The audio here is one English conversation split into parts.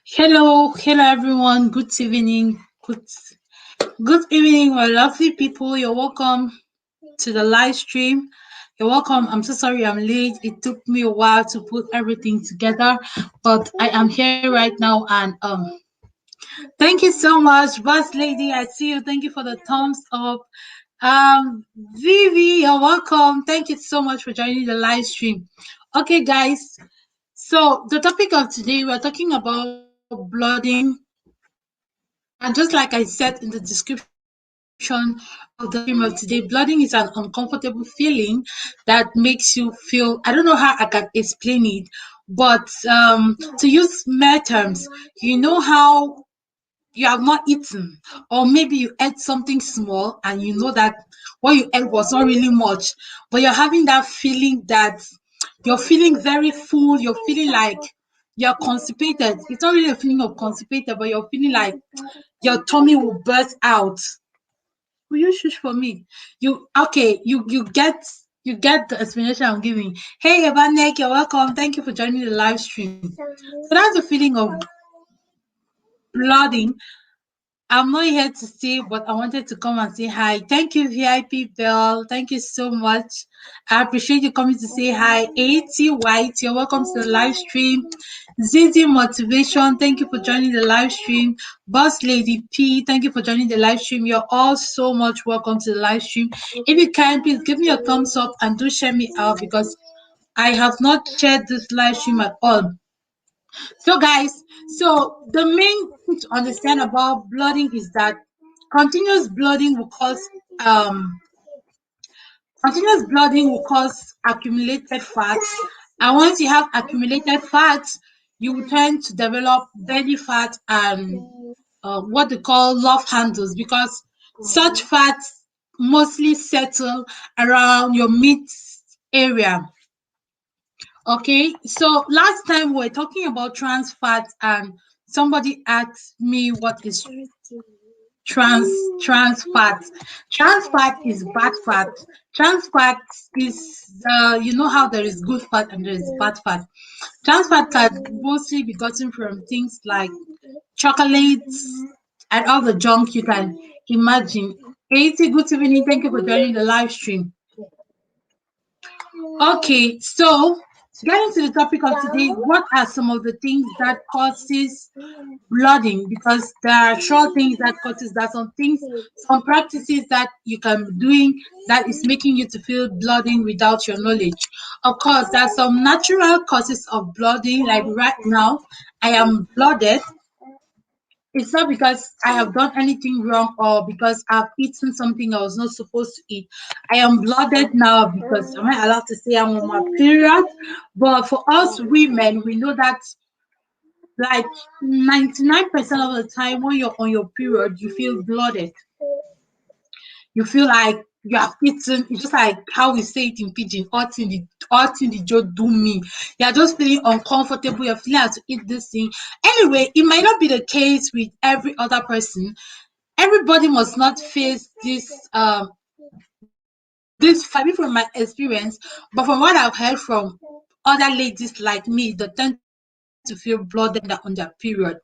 Hello everyone. Good evening, my lovely people. You're welcome to the live stream. You're welcome. I'm so sorry I'm late. It took me a while to put everything together, but I am here right now. And thank you so much, boss lady. I see you. Thank you for the thumbs up. Vivi, you're welcome. Thank you so much for joining the live stream. Okay, guys. So the topic of today, we're talking about blooding. And just like I said in the description of the live stream of today, blooding is an uncomfortable feeling that makes you feel, I don't know how I can explain it, but to use mere terms, you know how you have not eaten, or maybe you ate something small and you know that what you ate was not really much, but you're having that feeling that you're feeling very full, you're feeling like you're constipated. It's not really a feeling of constipated, but you're feeling like your tummy will burst out. Will you shush for me? You okay? You get the explanation I'm giving. Hey, Evanek, you're welcome. Thank you for joining the live stream. So that's the feeling of blooding. I'm not here to stay, but I wanted to come and say hi. Thank you, VIP Bell. Thank you so much. I appreciate you coming to say hi. AT White, you're welcome to the live stream. Zizi Motivation, thank you for joining the live stream. Boss Lady P, thank you for joining the live stream. You're all so much welcome to the live stream. If you can, please give me a thumbs up and do share me out because I have not shared this live stream at all. So, guys, so the main thing to understand about blooding is that continuous blooding will cause um continuous blooding will cause accumulated fats, and once you have accumulated fats, you will tend to develop belly fat and what they call love handles because such fats mostly settle around your meat area. Okay, so last time we were talking about trans fats, and somebody asked me what is trans trans fat. Trans fat is bad fat. Trans fat is you know how there is good fat and there is bad fat. Trans fat can mostly be gotten from things like chocolates and all the junk you can imagine. Katie, good evening. Thank you for joining the live stream. Okay, so getting to the topic of today, what are some of the things that causes blooding? Because there are sure things that causes that, some things, some practices that you can be doing that is making you to feel blooding without your knowledge. Of course, there are some natural causes of blooding. Like right now, I am blooded. It's not because I have done anything wrong or because I've eaten something I was not supposed to eat. I am blooded now because am I allowed to say I'm on my period? But for us women, we know that like 99% of the time when you're on your period, you feel blooded. You feel like you have eaten. It's just like how we say it in pidgin, all in the joke do me. You're just feeling uncomfortable, you're feeling how to eat this thing. Anyway, it might not be the case with every other person. Everybody must not face this fight from my experience, but from what I've heard from other ladies like me that tend to feel blooded on their period.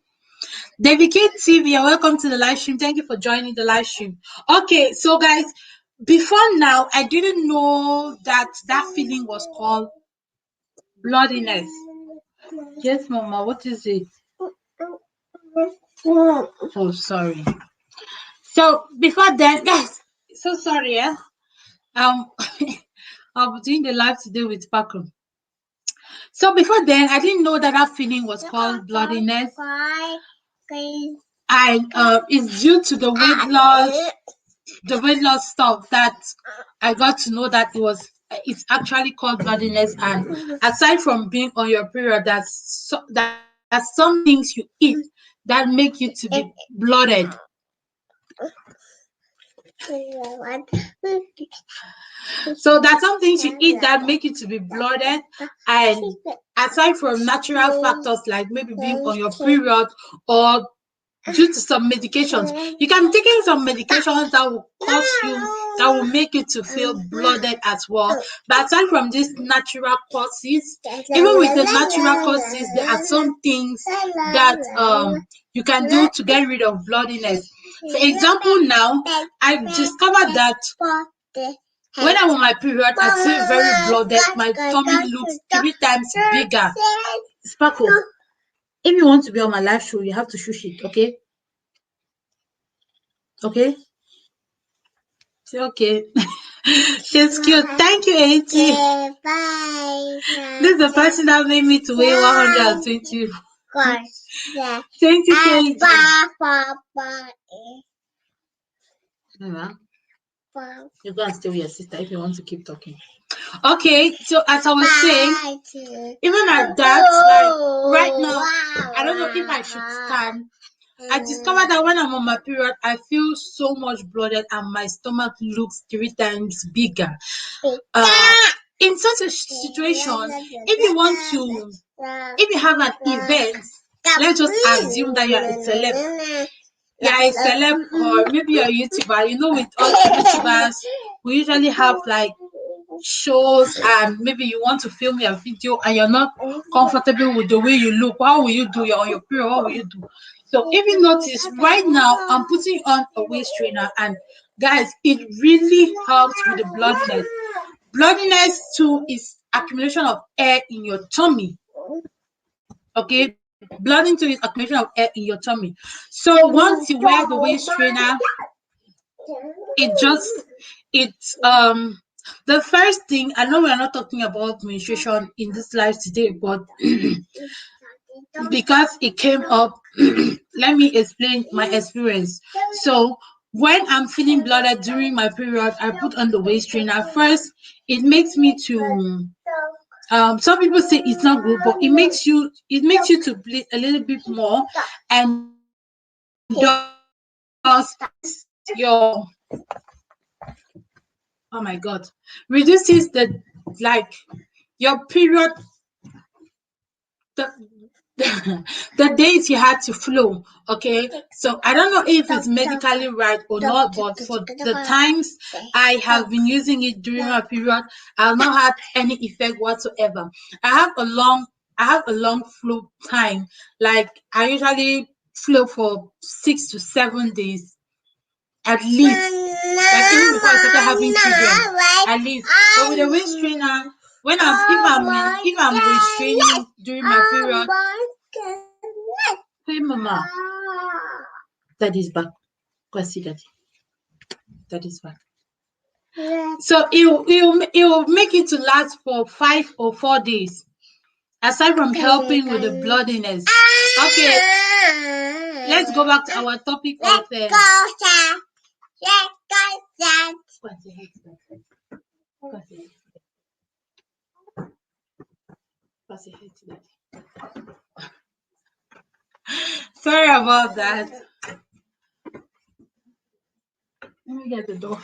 David K TV, you're welcome to the live stream. Thank you for joining the live stream. Okay, so guys, before now, I didn't know that feeling was called bloodiness. Yes, Mama, what is it? Oh, sorry. So before then, guys, so sorry, yeah. Um, I'm doing the live today with Paco. So before then, I didn't know that feeling was called bloodiness, and it's due to the weight loss stuff that I got to know that it's actually called bloodiness. And aside from being on your period, that's some things you eat that make you to be blooded. So that's some things you eat that make you to be blooded. And aside from natural factors like maybe being on your period or due to some medications. You can be taking some medications that will cause you, that will make you to feel bloated as well. But aside from these natural causes, even with the natural causes, there are some things that you can do to get rid of bloodiness. For example, now I discovered that when I'm on my period, I feel very bloated. My tummy looks 3 times bigger. Sparkle, if you want to be on my live show, you have to shush it, okay? Okay? Say okay. It's cute. Thank you, Auntie. This is the person that made me to weigh 120. Thank you, Katie. You go and stay with your sister if you want to keep talking. Okay, so as I was saying, even at that, like right now, I don't know if I should stand. I discovered that when I'm on my period, I feel so much bloated and my stomach looks 3 times bigger. In such a situation, if you want to, if you have an event, let's just assume that you're a celeb. You're a celeb or maybe you're a YouTuber. You know, with us YouTubers, we usually have like shows and maybe you want to film your video and you're not comfortable with the way you look. How will you do? You're on your period, what will you do? So if you notice right now, I'm putting on a waist trainer and guys, it really helps with the bloodiness. Bloodiness too is accumulation of air in your tummy. Okay, blood into is accumulation of air in your tummy. So once you wear the waist trainer, it's the first thing, I know we're not talking about menstruation in this live today, but because it came up, let me explain my experience. So when I'm feeling bloated during my period, I put on the waist trainer. First, it makes me to some people say it's not good, but it makes you to bleed a little bit more and does your, oh my god, reduces the, like, your period, the, the days you had to flow. Okay, so I don't know if it's medically right or not, but for the times I have been using it during my period, I've not had any effect whatsoever. I have a long flow time. Like I usually flow for 6 to 7 days at least. Like even before I started having children, at least. But with a waist trainer, when if I'm restraining during my period, hey mama, daddy's back. Go and see daddy. Daddy's back. So it will make it to last for 5 or 4 days. Aside from helping with the bloodiness. Okay, let's go back to our topic of sorry about that. Let me get the door.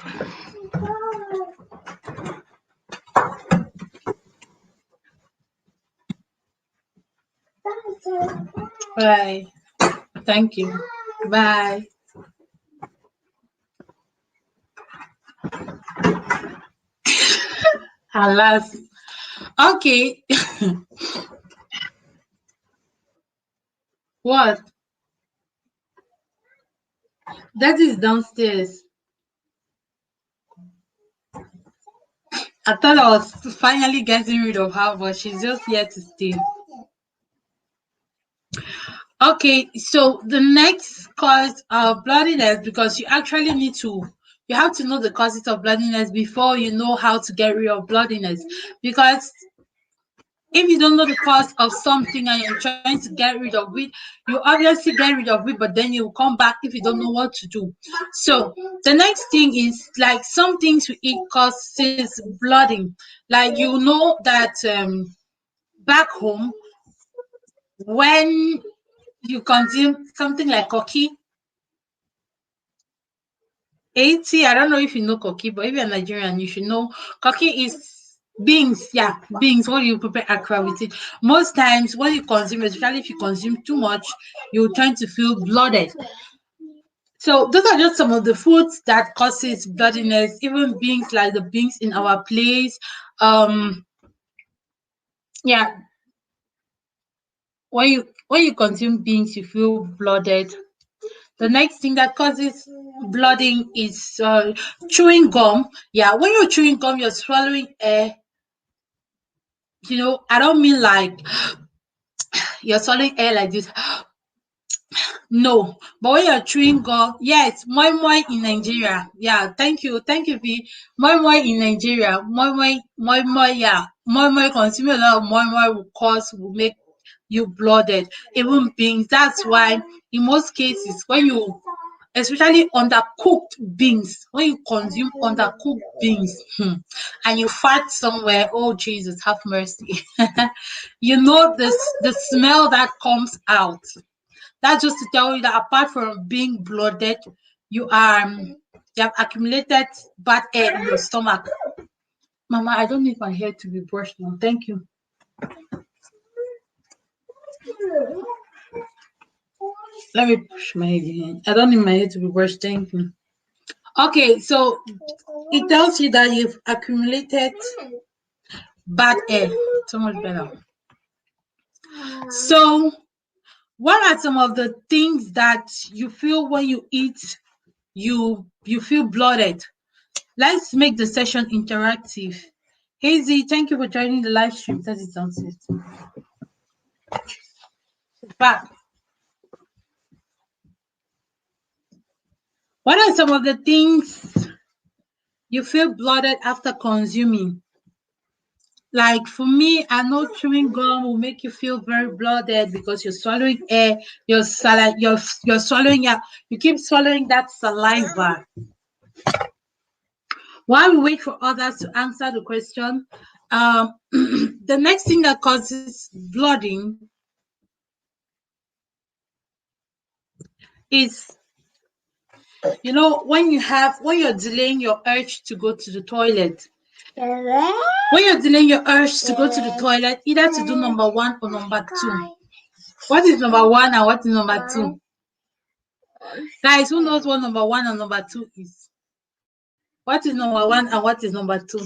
Bye. Thank you. Bye. Alas. Okay. What? That is downstairs. I thought I was finally getting rid of her, but she's just here to stay. Okay, so the next cause of bloodiness, because you actually need to, you have to know the causes of bloodiness before you know how to get rid of bloodiness. Because if you don't know the cause of something and you're trying to get rid of it, you obviously get rid of it, but then you will come back if you don't know what to do. So the next thing is like some things we eat causes blooding. Like you know that back home when you consume something like coffee, 80, I don't know if you know coffee, but if you're Nigerian, you should know coffee is Beans, yeah, beans. What do you prepare akra with it? Most times when you consume, especially if you consume too much, you tend to feel bloated. So those are just some of the foods that causes bloodiness. Even beans like the beans in our place. Yeah, when you consume beans, you feel bloated. The next thing that causes blooding is chewing gum. Yeah, when you're chewing gum, you're swallowing air. I don't mean like you're swallowing air like this. No, but when you're chewing gum, yes, moi moi in Nigeria. Yeah, thank you, V. Moi moi in Nigeria, moi moi, yeah, moi moi. Consuming a lot of will make you bloated. Even beans. That's why in most cases, when you, especially undercooked beans, when you consume undercooked beans, and you fart somewhere, oh Jesus, have mercy. The smell that comes out. That's just to tell you that apart from being bloated, you have accumulated bad air in your stomach. Mama, I don't need my hair to be brushed now. Thank you. Let me push my head again. I don't need my hair to be brushed. Thank you. Okay, so it tells you that you've accumulated bad air. So much better. So, what are some of the things that you feel when you eat? You feel bloated. Let's make the session interactive. Hazy, thank you for joining the live stream. That is downstairs. Back. What are some of the things you feel bloated after consuming? Like for me, I know chewing gum will make you feel very bloated because you're swallowing air, you're swallowing you keep swallowing that saliva. While we wait for others to answer the question, the next thing that causes bloating is when you're delaying your urge to go to the toilet. When you're delaying your urge to go to the toilet, either to do number one or number two. What is number one and what is number two? Guys, who knows what number one and number two is? What is number one and what is number two?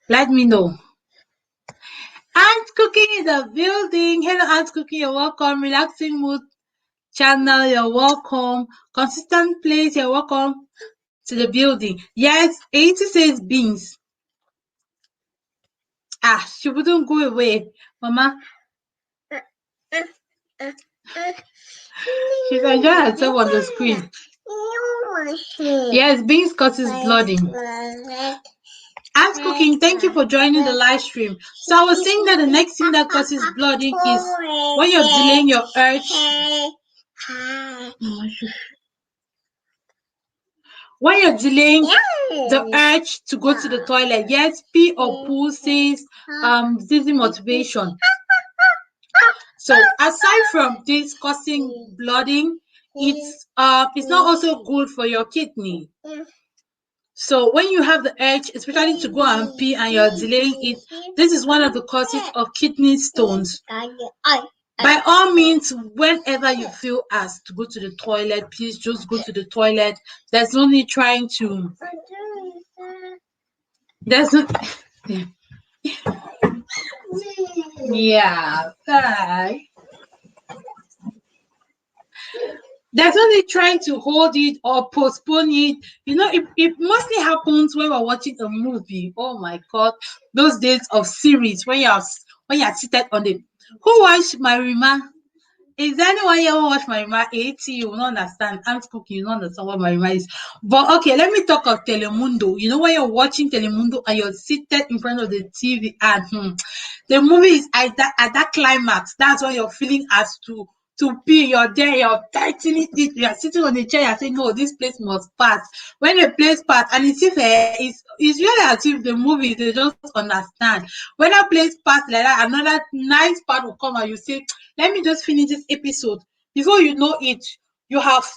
Let me know. Aunt Cooking in the building. Hello, Aunt Cooking, you're welcome. Relaxing mood channel, you're welcome. Consistent place, you're welcome to the building. Yes, 80 says beans. She wouldn't go away, Mama. She's enjoying herself on the screen. Yes, beans causes blooding. Aunt Cooking, thank you for joining the live stream. So I was saying that the next thing that causes blooding is when you're delaying your urge. When you're delaying the urge to go to the toilet. Yes, P or Poo says this is motivation. So aside from this causing blooding, it's not also good for your kidney. So when you have the urge, especially to go and pee and you're delaying it, this is one of the causes of kidney stones. By all means, whenever you feel asked to go to the toilet, please just go to the toilet. There's no need trying to. There's no. Yeah. There's no need trying to hold it or postpone it. It mostly happens when we're watching a movie. Oh my God, those days of series when you're seated on the. Who watched Marima? Is there anyone here who watch Marima 80? You will not understand. I'm cooking, you will not understand what Marima is. But okay, let me talk of Telemundo. When you're watching Telemundo and you're seated in front of the TV and the movie is at that climax, that's when you're feeling as to pee. You're there, you're tightening it, you're sitting on the chair, you're saying, no, this place must pass. When the place pass, and it's really as if the movie, they just understand. When a place pass like that, another nice part will come and you say, let me just finish this episode. Before you know it, you have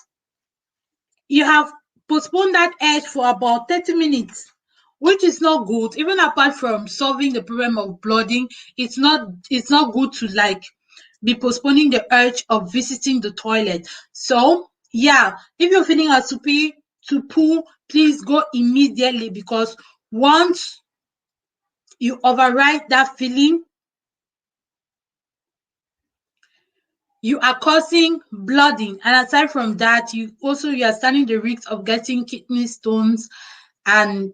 postponed that edge for about 30 minutes. which is not good. Even apart from solving the problem of blooding, it's not good to like be postponing the urge of visiting the toilet. So yeah, if you're feeling a to poo, please go immediately, because once you override that feeling, you are causing blooding, and aside from that, you are standing the risk of getting kidney stones and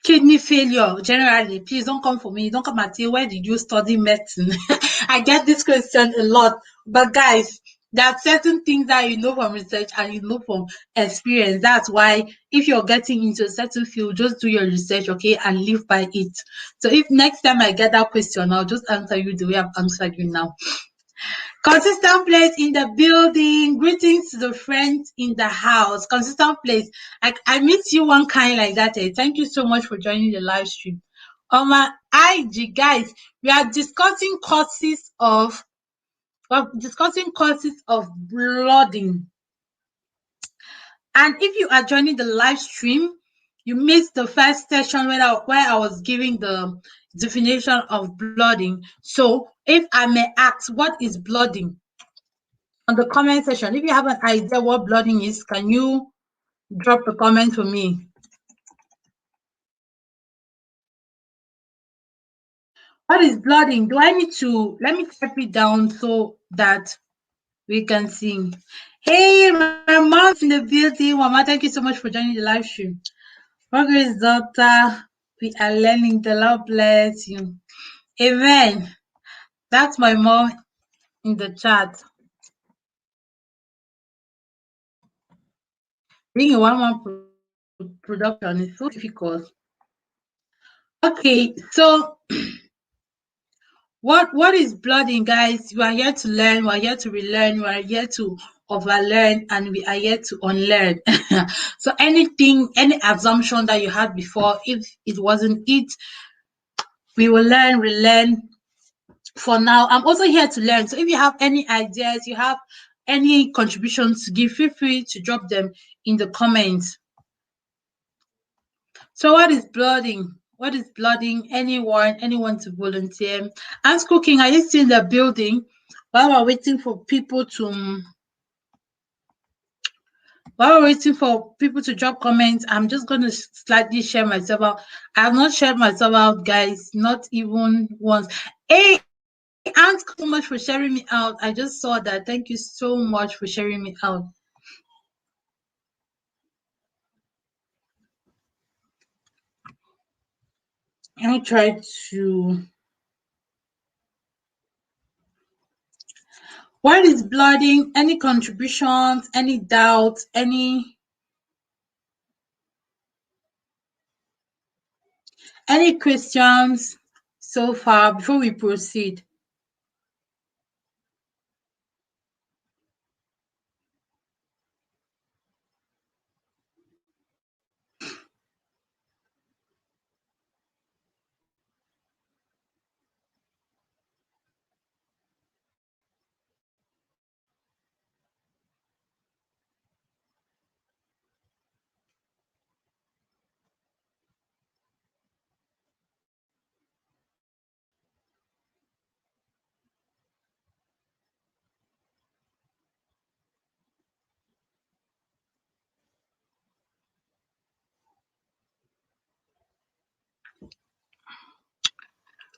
kidney failure generally. Please don't come for me. Don't come and say, where did you study medicine? I get this question a lot. But guys, there are certain things that you know from research and you know from experience. That's why if you're getting into a certain field, just do your research, okay, and live by it. So if next time I get that question, I'll just answer you the way I've answered you now. Consistent place in the building. Greetings to the friends in the house. Consistent place. I meet you one kind like that. Thank you so much for joining the live stream. On my IG, guys, we are discussing causes of blooding. And if you are joining the live stream, you missed the first session where I was giving the definition of blooding. So if I may ask, what is blooding? On the comment section, if you have an idea what blooding is, can you drop a comment for me? What is blooding? Do I need to let me type it down so that we can see? Hey, my mom's in the building. Mama, thank you so much for joining the live stream. Progress, daughter. We are learning. The Lord bless you. Amen. That's my mom in the chat. Being a one-man production is so difficult. Okay, so what is blooding, guys? We are here to learn, we are here to relearn, we are here to overlearn, and we are here to unlearn. So any assumption that you had before, if it wasn't it, we will learn, relearn. For now, I'm also here to learn. So if you have any ideas, you have any contributions to give, feel free to drop them in the comments. So what is blooding? What is blooding? Anyone to volunteer? Ask Cooking, are you still in the building? While we're waiting for people to drop comments, I'm just going to slightly share myself out. I have not shared myself out, guys, not even once. Hey, thanks so much for sharing me out. I just saw that. Thank you so much for sharing me out. Let me try to. What is blooding? Any contributions? Any doubts? Any questions so far before we proceed?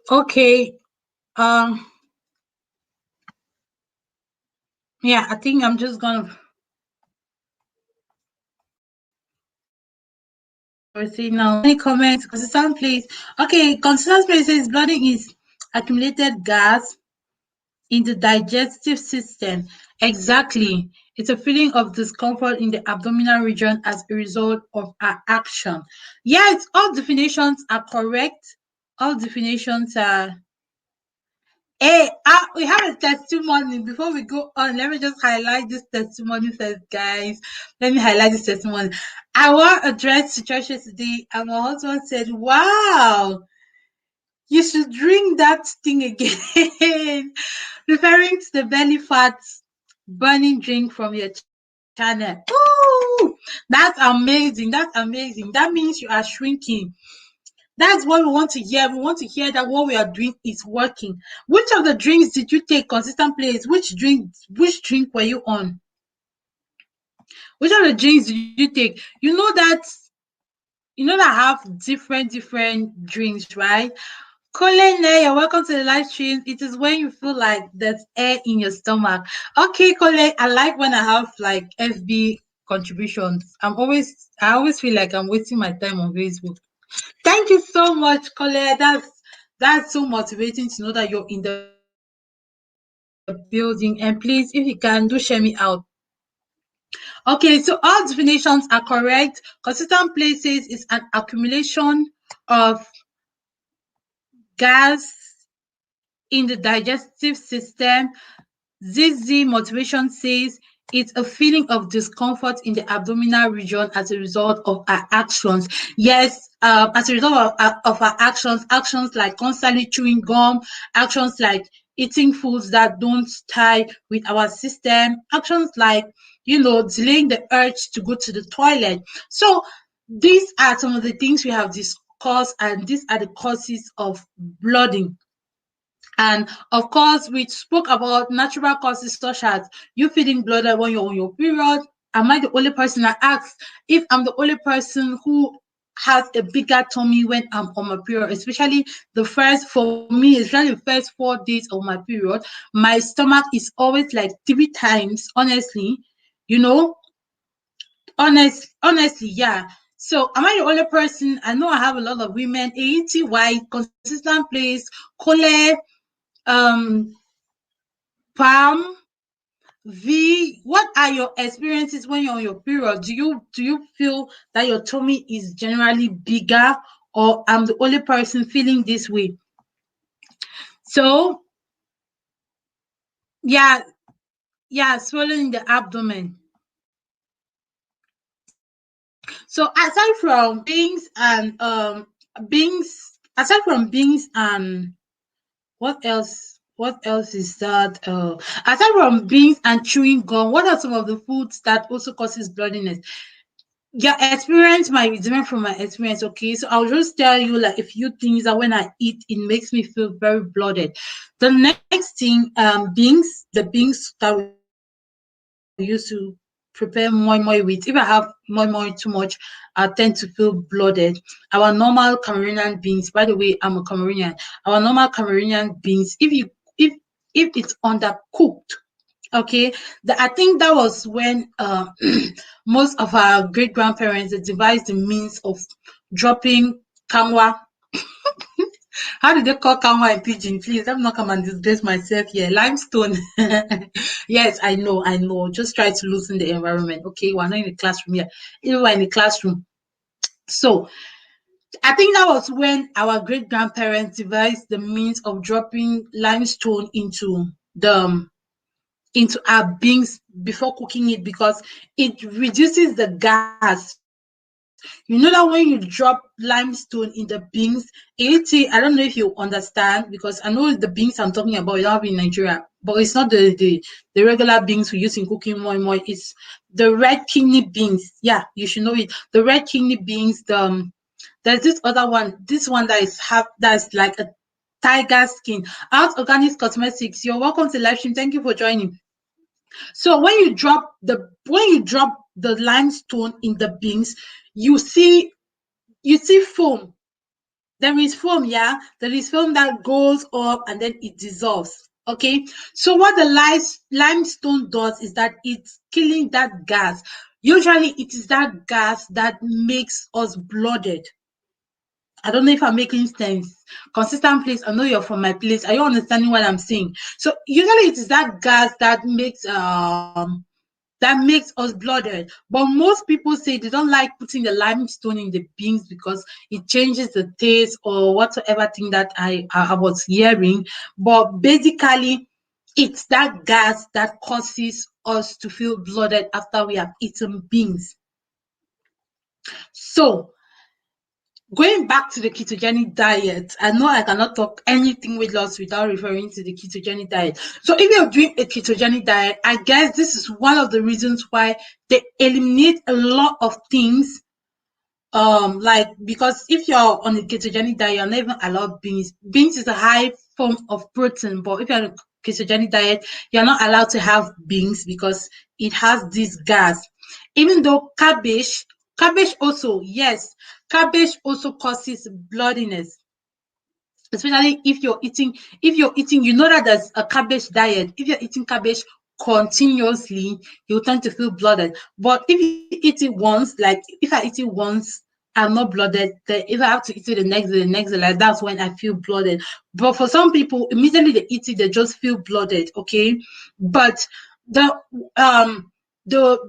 Okay. Yeah, I think I'm just gonna proceed now. Any comments? Consistent place. Okay, consistent place says blooding is accumulated gas in the digestive system. Exactly. It's a feeling of discomfort in the abdominal region as a result of our action. Yes, all definitions are correct. All definitions are. Hey, we have a testimony. Before we go on, let me just highlight this testimony first, guys. Let me highlight this testimony. I wore a dress to church today, and my husband said, "Wow, you should drink that thing again," referring to the belly fat burning drink from your channel. Ooh, that's amazing. That's amazing. That means you are shrinking. That's what we want to hear. We want to hear that what we are doing is working. Which of the drinks did you take? Consistent plays. Which drink were you on? Which of the drinks did you take? You know that have different drinks, right? Colin, you're welcome to the live stream. It is when you feel like there's air in your stomach. Okay, Colin, I like when I have like FB contributions. I always feel like I'm wasting my time on Facebook. Thank you so much, Colin. That's so motivating to know that you're in the building. And please, if you can, do share me out. Okay, so all definitions are correct. Consistent places is an accumulation of gas in the digestive system. ZZ motivation says it's a feeling of discomfort in the abdominal region as a result of our actions. Yes, as a result of our actions like constantly chewing gum, actions like eating foods that don't tie with our system, actions like, delaying the urge to go to the toilet. So these are some of the things we have discussed, and these are the causes of blooding. And of course, we spoke about natural causes such as you feeling bloated when you're on your period. Am I the only person that asks if I'm the only person who has a bigger tummy when I'm on my period? For me, especially the first 4 days of my period, my stomach is always like 3 times, honestly, you know, honestly, yeah. So am I the only person? I know I have a lot of women, AETY, consistent place, cole, um, Palm, V, what are your experiences when you're on your period? Do you feel that your tummy is generally bigger, or I'm the only person feeling this way? So yeah, yeah, swelling in the abdomen. So aside from beans and what else? What else is that? Aside from beans and chewing gum, what are some of the foods that also causes bloodiness? Your experience might be different from my experience, okay? So I'll just tell you like a few things that when I eat, it makes me feel very bloated. The next thing, the beans that we used to prepare moi moi with. If I have moi moi too much, I tend to feel bloated. Our normal Cameroonian beans, by the way, I'm a Cameroonian. Our normal Cameroonian beans, if it's undercooked, okay, I think that was when most of our great grandparents devised the means of dropping kanwa. How did they call kanwa in pidgin? Please, let me not come and disgrace myself here. Limestone. Yes, I know. Just try to loosen the environment. Okay, we're not in the classroom here. Even we're in the classroom. So I think that was when our great grandparents devised the means of dropping limestone into our beans before cooking it, because it reduces the gas. That when you drop limestone in the beans, I don't know if you understand, because I know the beans I'm talking about, you don't have in Nigeria, but it's not the regular beans we use in cooking more and more. It's the red kidney beans. Yeah, you should know it. The red kidney beans. There's this other one. This one that's like a tiger skin. Out Organic Cosmetics. You're welcome to the live stream. Thank you for joining. So when you drop the limestone in the beans, you see foam. There is foam, yeah. There is foam that goes up and then it dissolves. Okay. So what the limestone does is that it's killing that gas. Usually it is that gas that makes us bloated. I don't know if I'm making sense. Consistent place. I know you're from my place. Are you understanding what I'm saying? So usually it is that gas that makes us bloated. But most people say they don't like putting the limestone in the beans because it changes the taste or whatsoever thing that I was hearing. But basically, it's that gas that causes us to feel bloated after we have eaten beans. So going back to the ketogenic diet, I know I cannot talk anything weight loss without referring to the ketogenic diet. So if you're doing a ketogenic diet, I guess this is one of the reasons why they eliminate a lot of things like, because if you're on a ketogenic diet, you're not even allowed beans. Beans is a high form of protein, but if you're on a ketogenic diet, you're not allowed to have beans because it has this gas. Even though cabbage also, yes, cabbage also causes bloodiness, especially if you're eating, you know that there's a cabbage diet. If you're eating cabbage continuously, you tend to feel blooded. But if you eat it once, like if I eat it once, I'm not blooded. Then if I have to eat it the next day, like that's when I feel blooded. But for some people, immediately they eat it, they just feel blooded. Okay, but the the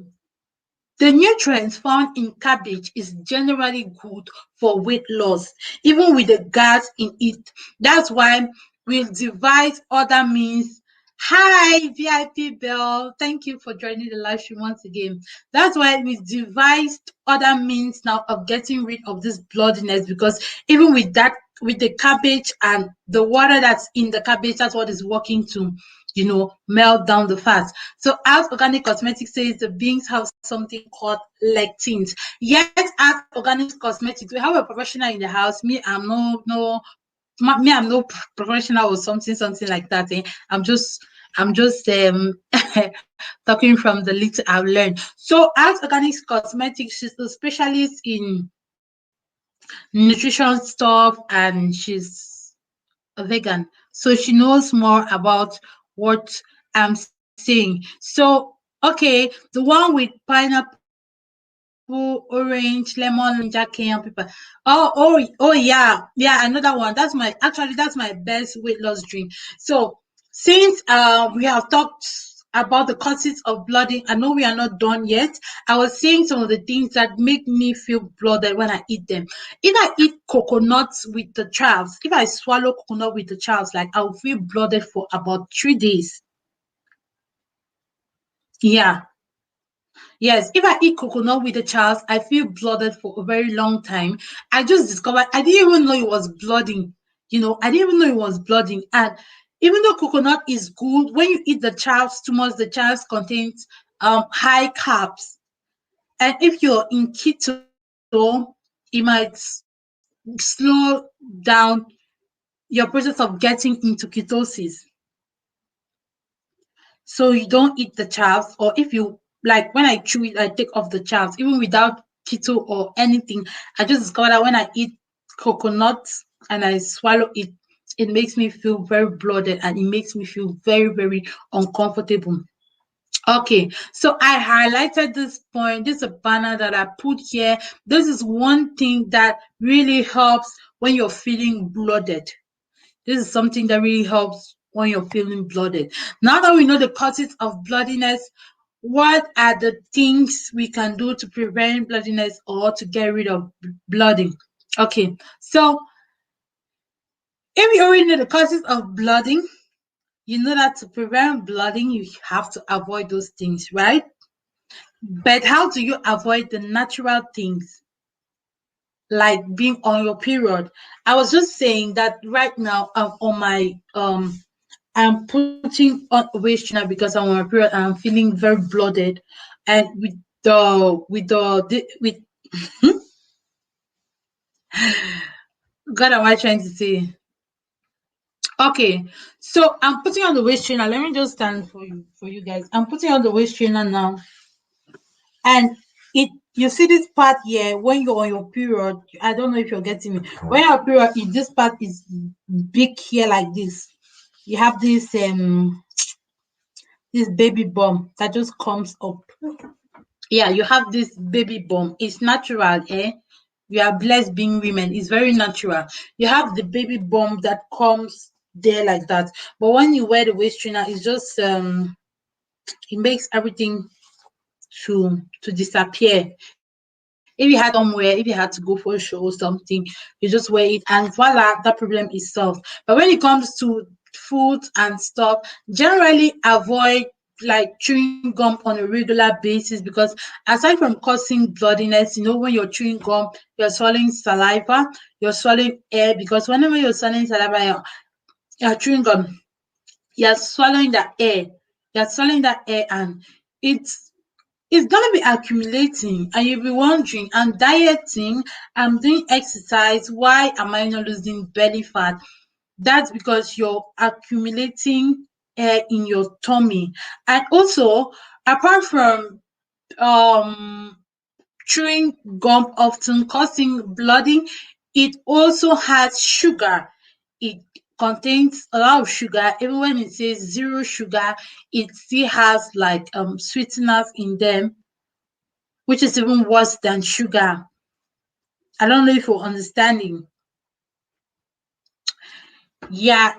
the nutrients found in cabbage is generally good for weight loss, even with the gas in it. That's why we'll devise other means. Hi, VIP Bell. Thank you for joining the live stream once again. That's why we devised other means now of getting rid of this bloodiness, because even with that, with the cabbage and the water that's in the cabbage, that's what is working to, melt down the fat. So Art Organic Cosmetics says the beings have something called lectins. Yes, Art Organic Cosmetics, we have a professional in the house. Me, I'm no professional or something like that. I'm just talking from the little I've learned. So Art Organic Cosmetics, she's a specialist in nutrition stuff, and she's a vegan. So she knows more about what I'm saying. So, okay, the one with pineapple, orange, lemon, ginger, cayenne pepper. Oh, yeah. Yeah, I know that one. That's my best weight loss drink. So, since we have talked about the causes of blooding, I know we are not done yet. I was saying some of the things that make me feel bloated when I eat them. If I eat coconuts with the chives, if I swallow coconut with the chives, like I'll feel bloated for about 3 days. Yeah. Yes, if I eat coconut with the chives, I feel bloated for a very long time. I just discovered I didn't even know it was blooding. I didn't even know it was blooding. And even though coconut is good, when you eat the chives too much, the chives contains high carbs. And if you're in keto, it might slow down your process of getting into ketosis. So you don't eat the chives, or if you like, when I chew it, I take off the chives, even without keto or anything. I just discovered that when I eat coconut and I swallow it, it makes me feel very bloated, and it makes me feel very, very uncomfortable. Okay, so I highlighted this point. This is a banner that I put here. This is one thing that really helps when you're feeling bloated. This is something that really helps when you're feeling bloated. Now that we know the causes of bloodiness, what are the things we can do to prevent bloodiness or to get rid of blooding? Okay, so if you already know the causes of blooding, you know that to prevent blooding, you have to avoid those things, right? But how do you avoid the natural things like being on your period? I was just saying that right now on my I'm putting on a waist trainer because I'm on my period and I'm feeling very bloated, and with God, am I trying to say? Okay, so I'm putting on the waist trainer. Let me just stand for you guys. I'm putting on the waist trainer now, and it you see this part here when you're on your period. I don't know if you're getting me. When your period, if this part is big here like this, you have this baby bump that just comes up. Yeah, you have this baby bump. It's natural, eh? We are blessed being women. It's very natural. You have the baby bump that comes there like that. But when you wear the waist trainer, it's just it makes everything to disappear. If you had somewhere, if you had to go for a show or something, you just wear it, and voila, that problem is solved. But when it comes to food and stuff, generally avoid like chewing gum on a regular basis, because aside from causing bloodiness, when you're chewing gum, you're swallowing saliva, you're swallowing air, because whenever you're swallowing saliva, you're chewing gum, you're swallowing that air, and it's it's gonna be accumulating, and you'll be wondering, I'm dieting, I'm doing exercise, why am I not losing belly fat? That's because you're accumulating air in your tummy. And also, apart from um chewing gum often causing blooding, it also has sugar. It contains a lot of sugar. Even when it says zero sugar, it still has like sweeteners in them, which is even worse than sugar. I don't know if you're understanding. Yeah,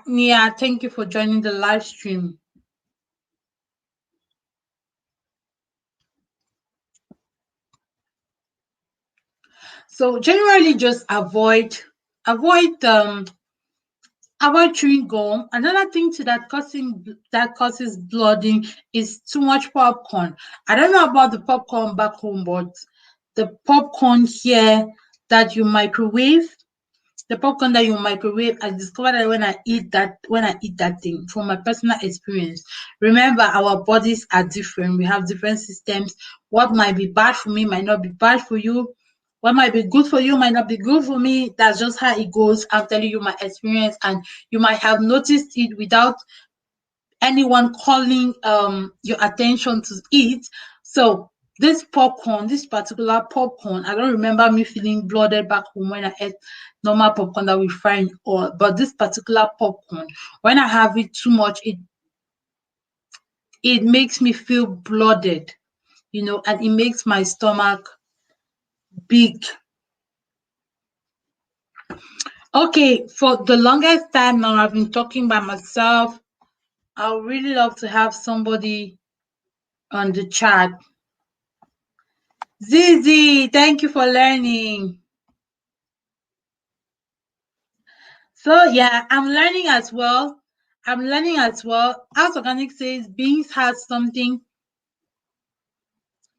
thank you for joining the live stream. So generally just avoid avoid chewing gum. Another thing to that causes blooding is too much popcorn. I don't know about the popcorn back home, but the popcorn here that you microwave, the popcorn that you microwave, I discovered that when I eat that thing, from my personal experience. Remember, our bodies are different. We have different systems. What might be bad for me might not be bad for you. What might be good for you might not be good for me. That's just how it goes. I'm telling you my experience, and you might have noticed it without anyone calling your attention to it. So this popcorn, this particular popcorn, I don't remember me feeling bloated back home when I ate normal popcorn that we fry in oil. But this particular popcorn, when I have it too much, it makes me feel bloated, and it makes my stomach big. Okay, for the longest time now, I've been talking by myself. I would really love to have somebody on the chat. Zizi, thank you for learning. So yeah, I'm learning as well. I'm learning as well. House Organic says beans has something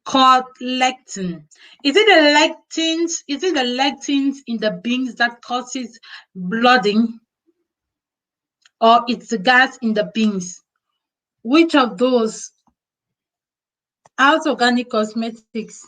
called lectin. Is it the lectins? Is it the lectins in the beans that causes blooding, or it's the gas in the beans? Which of those? House Organic Cosmetics.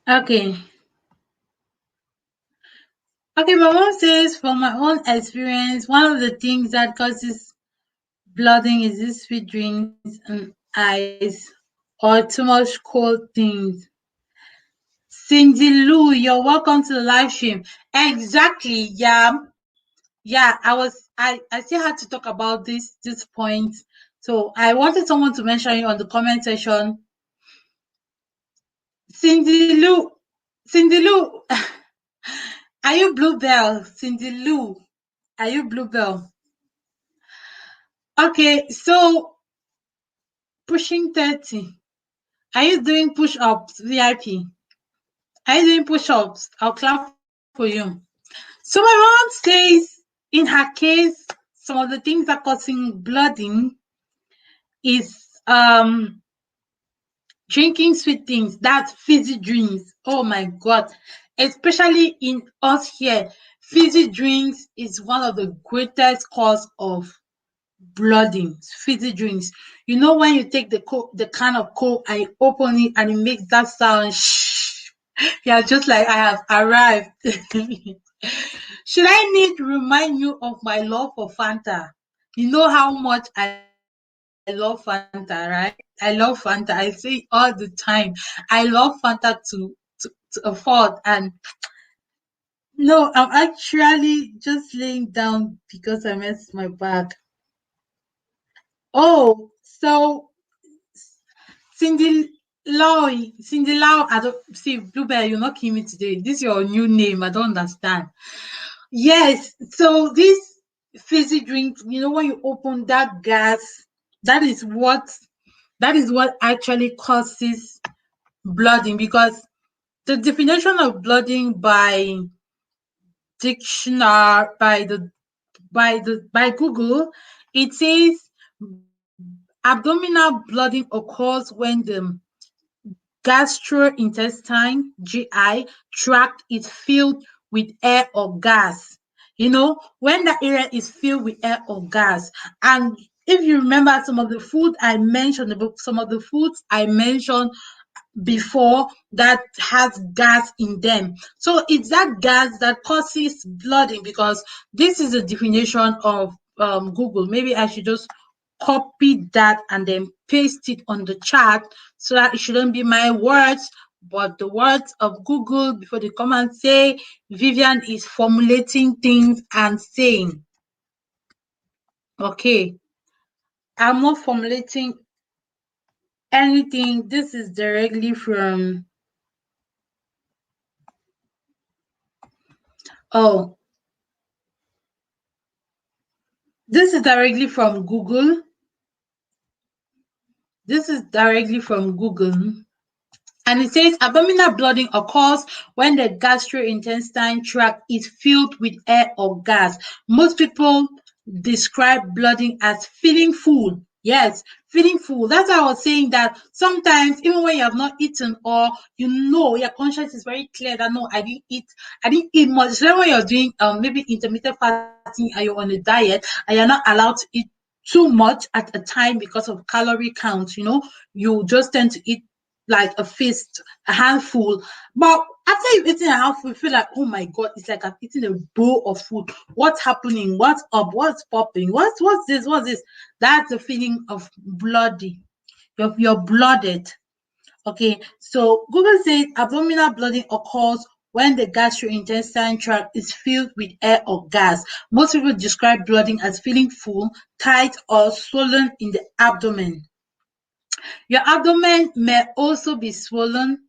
Okay. Okay, my mom says from my own experience, one of the things that causes blooding is this sweet drinks and ice or too much cold things. Cindy Lou, you're welcome to the live stream. Exactly. Yeah. Yeah. I still had to talk about this point. So I wanted someone to mention you on the comment section. Cindy Lou. Cindy Lou. Are you Bluebell? Cindy Lou. Are you Bluebell? Okay, so pushing 30. Are you doing push-ups, VIP? Are you doing push-ups? I'll clap for you. So my mom says, in her case, some of the things that causing blooding is drinking sweet things. That's fizzy drinks. Oh my God. Especially in us here, fizzy drinks is one of the greatest cause of blooding, fizzy drinks. You know when you take the can of coke, I open it and it makes that sound. Shh. Yeah, just like I have arrived. Should I need to remind you of my love for Fanta? You know how much I love Fanta, right? I love Fanta. I say it all the time. I love Fanta to afford. And no, I'm actually just laying down because I messed my back. Oh, so Cindy Lau, I don't see Blueberry, you're not killing me today. This is your new name. I don't understand. Yes, so this fizzy drink, when you open that gas, that is what that is what actually causes blooding, because the definition of blooding by dictionary by Google, it says abdominal blooding occurs when the gastrointestine (GI) tract is filled with air or gas. When the area is filled with air or gas. And if you remember some of the foods I mentioned before that has gas in them. So it's that gas that causes blooding, because this is a definition of Google. Maybe I should just copy that and then paste it on the chat so that it shouldn't be my words, but the words of Google, before they come and say Vivian is formulating things and saying. Okay, I'm not formulating anything. This is directly from, oh, this is directly from Google. This is directly from Google. And it says abdominal blooding occurs when the gastrointestinal tract is filled with air or gas. Most people describe blooding as feeling full. Yes, feeling full. That's why I was saying that sometimes, even when you have not eaten, or your conscience is very clear that no, I didn't eat much. Especially when you're doing maybe intermittent fasting and you're on a diet and you're not allowed to eat too much at a time because of calorie count. You just tend to eat like a fist, a handful. But after you've eaten a handful, you feel like, oh my god, it's like I've eaten a bowl of food. What's happening? What's up? What's popping? What's this? What's this? That's the feeling of bloody. You're blooded. Okay, so Google says abdominal blooding occurs when the gastrointestinal tract is filled with air or gas. Most people describe blooding as feeling full, tight, or swollen in the abdomen. Your abdomen may also be swollen,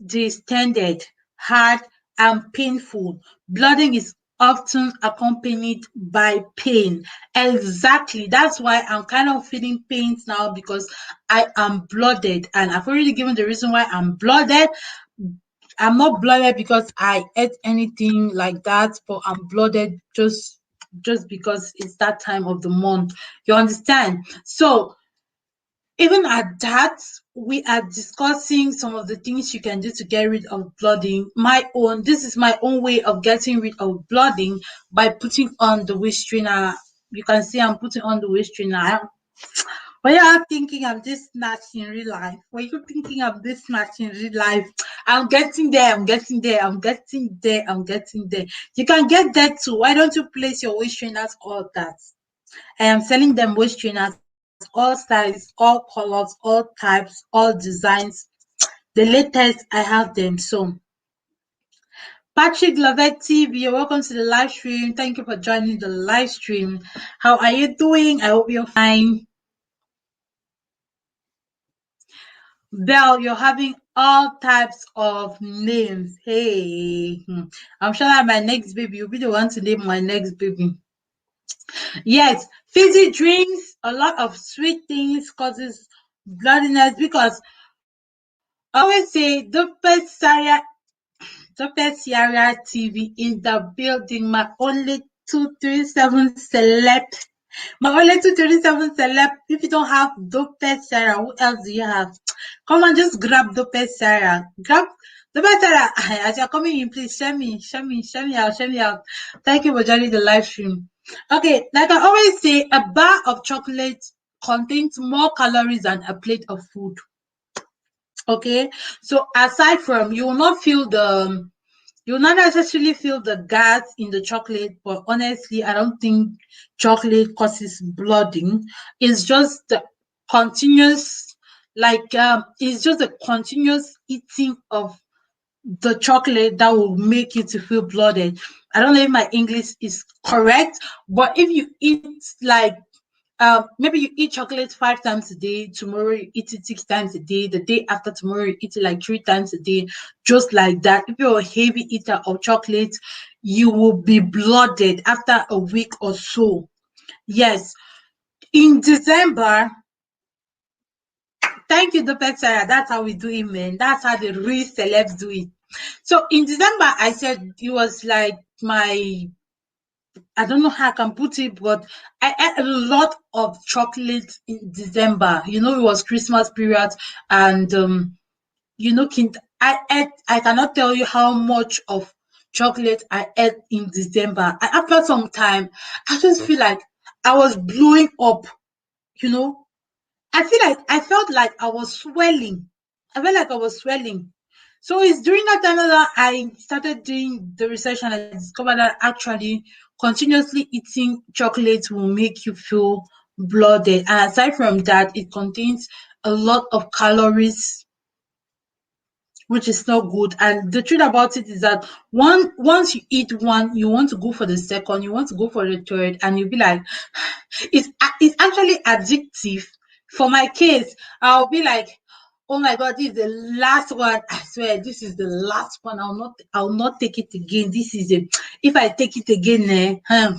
distended, hard, and painful. Blooding is often accompanied by pain. Exactly. That's why I'm kind of feeling pains now, because I am blooded. And I've already given the reason why I'm blooded. I'm not blooded because I ate anything like that, but I'm blooded just because it's that time of the month. You understand? So even at that, we are discussing some of the things you can do to get rid of blooding. This is my own way of getting rid of blooding, by putting on the waist trainer. You can see I'm putting on the waist trainer. When you are thinking I'm this snatch in real life, when you're thinking I'm this snatch in real life, I'm getting there, I'm getting there, I'm getting there, I'm getting there. You can get there too. Why don't you place your waist trainers, all that? I am selling them waist trainers, all sizes, all colors, all types, all designs. The latest, I have them. So, Patrick Lovett TV, you're welcome to the live stream. Thank you for joining the live stream. How are you doing? I hope you're fine. Belle, you're having all types of names. Hey, I'm sure that my next baby, you'll be the one to name my next baby. Yes, fizzy drinks, a lot of sweet things causes bloodiness, because I always say the best TV in the building, my only 237 celeb. My only 237 celeb. If you don't have Dope Sarah, who else do you have? Come on, just grab Dope Sarah. Grab Dope Sarah. As you're coming in, please share me out. Thank you for joining the live stream. Okay, like I always say, a bar of chocolate contains more calories than a plate of food. Okay, so aside from, you will not necessarily feel the gas in the chocolate, but honestly, I don't think chocolate causes bloating. It's just the continuous, it's just a continuous eating of the chocolate that will make you to feel bloated. I don't know if my English is correct, but if you eat like maybe you eat chocolate 5 times a day, tomorrow you eat it 6 times a day, the day after tomorrow you eat it like 3 times a day, just like that. If you're a heavy eater of chocolate, you will be bloated after a week or so. Yes. In December, thank you, Dr. Sarah. That's how we do it, man. That's how the real celebs do it. So in December, I said it was like I don't know how I can put it, but I ate a lot of chocolate in December. It was Christmas period, and I cannot tell you how much of chocolate I ate in December. And after some time, I just feel like I was blowing up. You know, I felt like I was swelling. I felt like I was swelling. So it's during that time that I started doing the research and I discovered that actually continuously eating chocolate will make you feel bloated. And aside from that, it contains a lot of calories, which is not good. And the truth about it is that once you eat one, you want to go for the second, you want to go for the third, and you'll be like, it's actually addictive. For my case, I'll be like, oh my god, this is the last one. I swear, this is the last one. I'll not take it again. This is it. If I take it again, and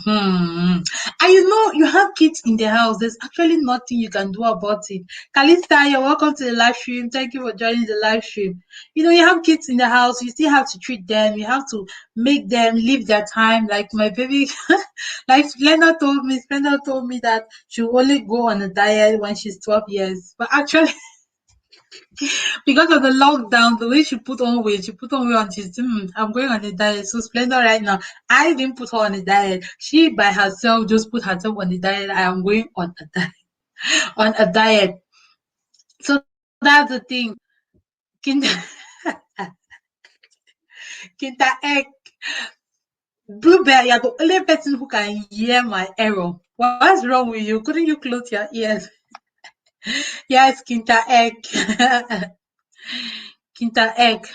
you have kids in the house. There's actually nothing you can do about it. Kalista, you're welcome to the live stream. Thank you for joining the live stream. You have kids in the house. You still have to treat them. You have to make them live their time. Like my baby, like Splenda told me that she'll only go on a diet when she's 12 years. But actually, because of the lockdown, the way she put on weight and she's, I'm going on a diet. So Splendor right now, I didn't put her on a diet. She by herself just put herself on a diet. I am going on a diet. On a diet. So that's the thing. Kinta, Kinta Egg, Blueberry, you're the only person who can hear my error. What's wrong with you? Couldn't you close your ears? Yes, Kinta Egg. Kinta Egg.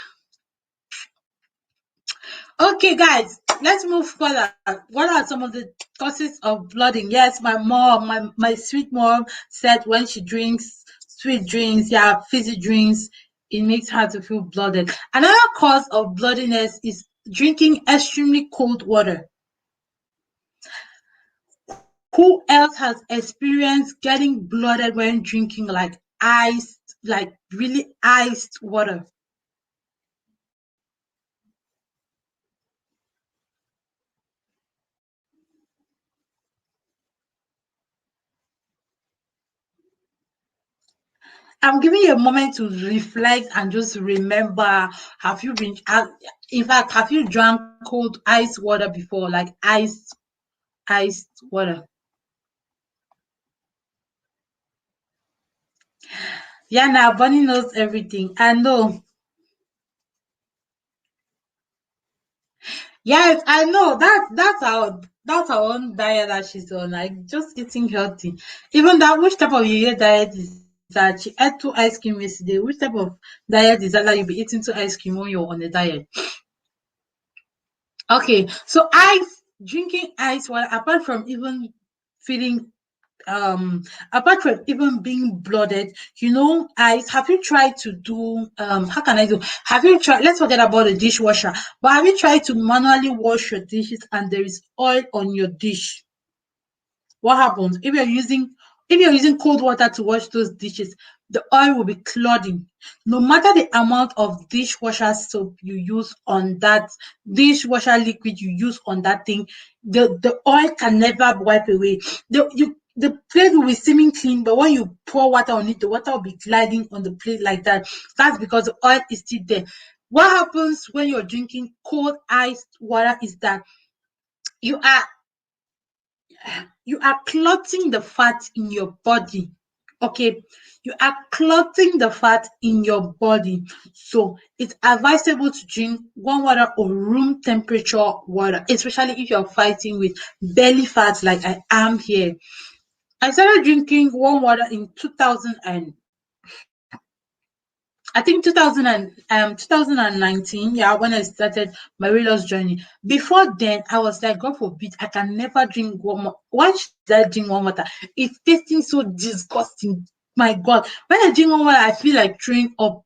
Okay, guys, let's move further. What are some of the causes of blooding? Yes, my sweet mom said when she drinks sweet drinks, yeah, fizzy drinks, it makes her to feel blooded. Another cause of bloodiness is drinking extremely cold water. Who else has experienced getting blooded when drinking like really iced water? I'm giving you a moment to reflect and just remember. Have you been, in fact, have you drank cold ice water before? Like iced water. Yeah, now Bunny knows everything. I know. Yes, I know. That's our own diet that she's on. Like just eating healthy. Even that, which type of your diet is that? She ate two ice cream yesterday. Which type of diet is that you'll be eating two ice cream when you're on a diet? Okay, so drinking ice water, feeling apart from even being blooded, ice, have you tried to do how can I do have you tried, let's forget about the dishwasher, but have you tried to manually wash your dishes and there is oil on your dish? What happens if you're using cold water to wash those dishes? The oil will be clogging. No matter the amount of dishwasher soap you use on that dishwasher liquid you use on that thing, the oil can never wipe away. The plate will be seeming clean, but when you pour water on it, the water will be gliding on the plate like that. That's because the oil is still there. What happens when you're drinking cold iced water is that you are you are clotting the fat in your body. Okay, you are clotting the fat in your body. So it's advisable to drink warm water or room temperature water, especially if you're fighting with belly fat like I am here. I started drinking warm water in 2000 and I think 2019, yeah, when I started my weight loss journey. Before then, I was like, God forbid, I can never drink warm water. Why should I drink warm water? It's tasting so disgusting. My God, when I drink warm water, I feel like throwing up.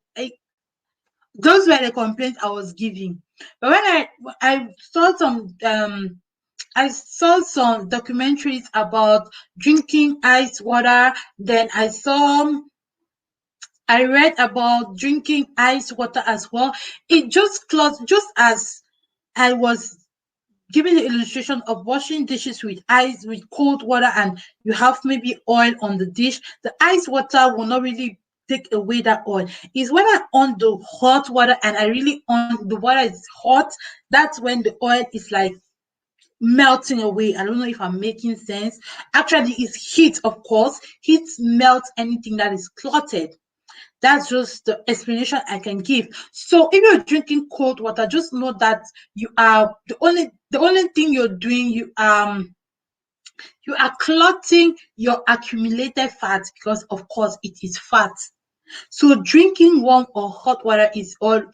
Those were the complaints I was giving. But when I saw some documentaries about drinking ice water. Then I read about drinking ice water as well. It just closed, just as I was giving the illustration of washing dishes with ice, with cold water, and you have maybe oil on the dish. The ice water will not really take away that oil. Is when I on the hot water and I really on the water is hot, that's when the oil is like melting away. I don't know if I'm making sense. Actually, it's heat, of course. Heat melts anything that is clotted. That's just the explanation I can give. So if you're drinking cold water, just know that you are the only thing you're doing, you are clotting your accumulated fat because of course it is fat. So drinking warm or hot water is all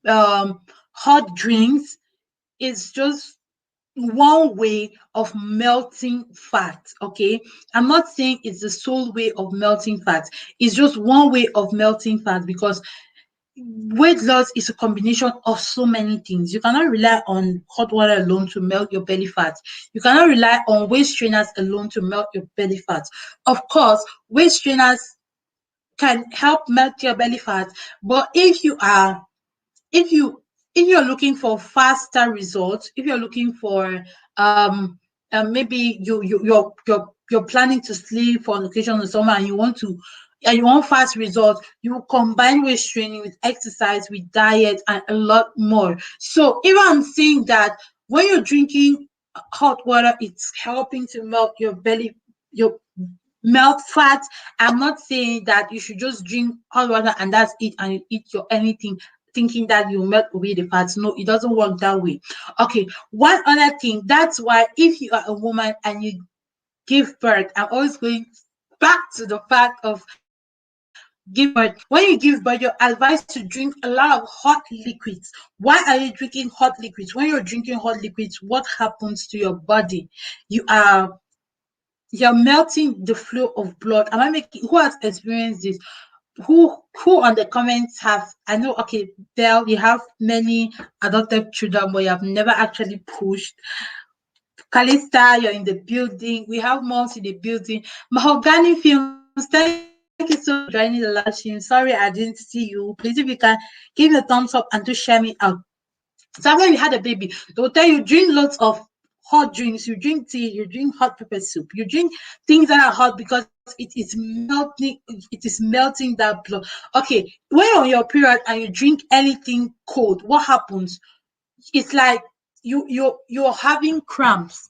hot drinks is just one way of melting fat. Okay, I'm not saying it's the sole way of melting fat. It's just one way of melting fat because weight loss is a combination of so many things. You cannot rely on hot water alone to melt your belly fat. You cannot rely on waist trainers alone to melt your belly fat. Of course, waist trainers can help melt your belly fat, but if you if you're looking for faster results, if you're looking for maybe you're planning to sleep for an occasion or somewhere and you want fast results, you will combine weight training with exercise, with diet, and a lot more. So if I'm saying that when you're drinking hot water, it's helping to melt your belly, your melt fat. I'm not saying that you should just drink hot water and that's it, and you eat your anything thinking that you melt away the fats. No, it doesn't work that way. Okay, one other thing. That's why if you are a woman and you give birth, I'm always going back to the fact of giving birth. When you give birth, you're advised to drink a lot of hot liquids. Why are you drinking hot liquids? When you're drinking hot liquids, what happens to your body? You are you're melting the flow of blood. Am I making who has experienced this? Who on the comments have I know okay, Belle, you have many adopted children, but you have never actually pushed. Calista, you're in the building. We have moms in the building. Mahogany Films, thank you so much for joining the live stream. Sorry I didn't see you. Please, if you can give me a thumbs up and to share me out. So after you had a baby, they will tell you drink lots of hot drinks, you drink tea, you drink hot pepper soup, you drink things that are hot because it is melting that blood. Okay, when you're on your period and you drink anything cold, what happens? It's like you're having cramps.